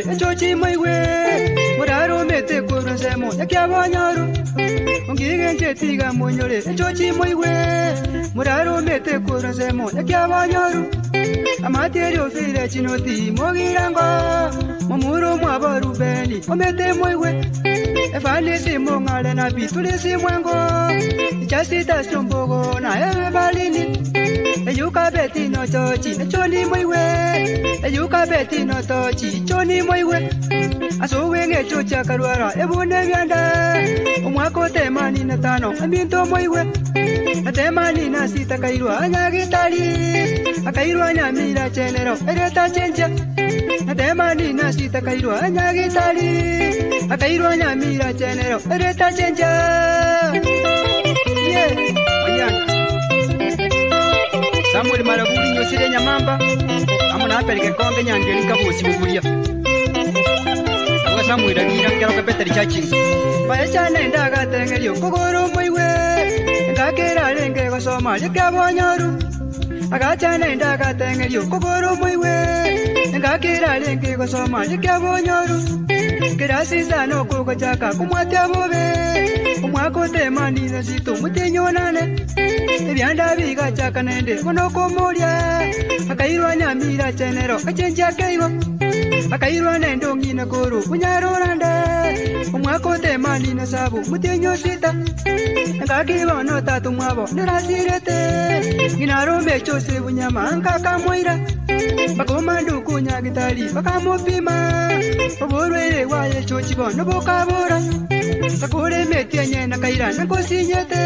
monyore echochi moiwe muraro mete kurusemo yakyabonyoru ongigenje tiga monyore echochi moiwe muraro mete kurusemo yakyabonyoru amaterio fire chinoti mogirango momuro mwaboru beni omete moiwe efani simo ngale na bitule simwango chasita sombogo na ebalini eyuka betino tochi echoni moiwe eyuka betino tochi choni moiwe asowenge chocha karwara ebune byanda omwako temani na tano aminto moiwe atemani na sita kairwa anyagitali akairwa nyamira chenero ereta chenja atemani na sita kairwa anyagitali akairwa nyamira chenero ereta chenja Samuel Maraburi nyosire nyamamba amuna apeleke konge nyangeli kabusi mukulia Aba Samuel agira ngero kapeteri chachi Bae chane ndaga tengelio kogoro moiwe ngakera lenge gosoma yakabonyoru Agachane ndaga tengelio kogoro moiwe ngakera lenge gosoma yakabonyoru Kerasi sano koko chaka kumwatia bobe Umwako temani na sito mutenyonane Ebyanda biga chaka nende monoko moria Akairwa nyamira chenero kachenja keiwa Akairwa nendo ngina koro unyarorande Umwako temani na sabu mutenyo sita Ngakiwa no tatu mwabo nirasirete Ginarome chose bunyama nkaka moira Bakomandu kunya gitali bakamupima Oborwere waye chochibo nobokabora Sakore metenye na kaira na kosinyete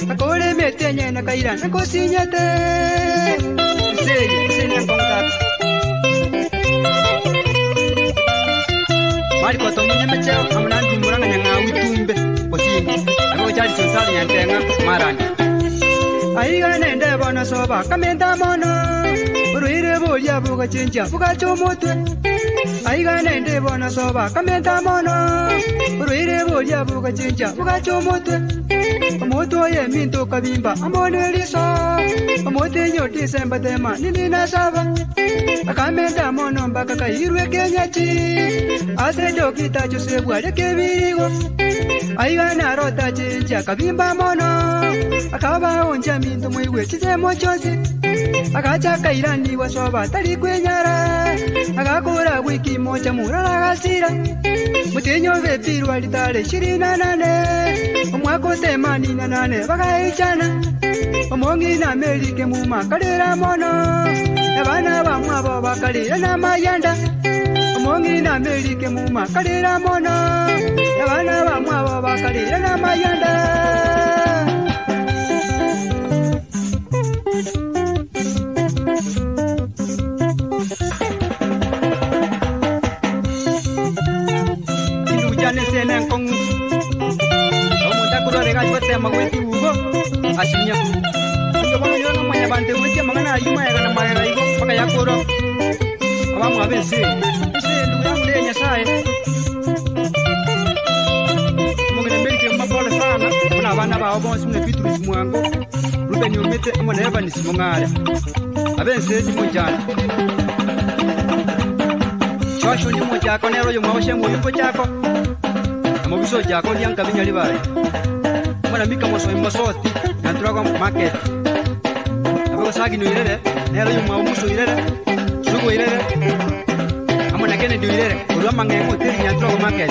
Sakore metenye na kaira na kosinyete Senya kongata Mari koto munyemecheo amunandu muranga nyanga witumbe Kosinyi Ako chari sonsali nyantenga marani Aiga nende bono soba kamenda mono Uruire bolia buga chenja buga chomotwe Aiga nende bono soba kamenda mono Uruire bolia buga chenja buga chomotwe Omoto ye minto kabimba amone liso Omote nyoti semba tema nini na saba Akamenda mono mbaka kairwe kenyachi Ase dokita chusebwa lekebirigo Aiga narota chenja kabimba mono Akaba onja minto mwiwe chisemo chonsi Akacha kairani wasoba tali kwenyara Akakura wiki moja murala gasira Mutenyo vepiru alitale shirina nane Omwako temani na nane bakaichana Omongi na melike muma kalera mono Ebana bamwabo bakalera na mayanda Omongi na melike muma kalera mono Ebana bamwabo bakalera na mayanda Nengkong Omunta kuro rega jote magweti ugo asinya Yo bana yo namanya bante mutia mangana yuma ya kana maya igo pakaya kuro Aba mwabese ise nduyangu le nyasaye Mungene mbeke mabola sana kuna abana ba obonsi mune Petrus mwango Ruben yomete amona Evans mongale Abense dimujana Joshua ni mojako nero yo mwoshe muyimbo chako Mobiso jako liang kabinya libari Mwana mika moso imosoti Nanturako market Abako sagi no irere Nero yung maumuso irere Sugo irere Amo nakene do irere Urua mangengo tiri nanturako market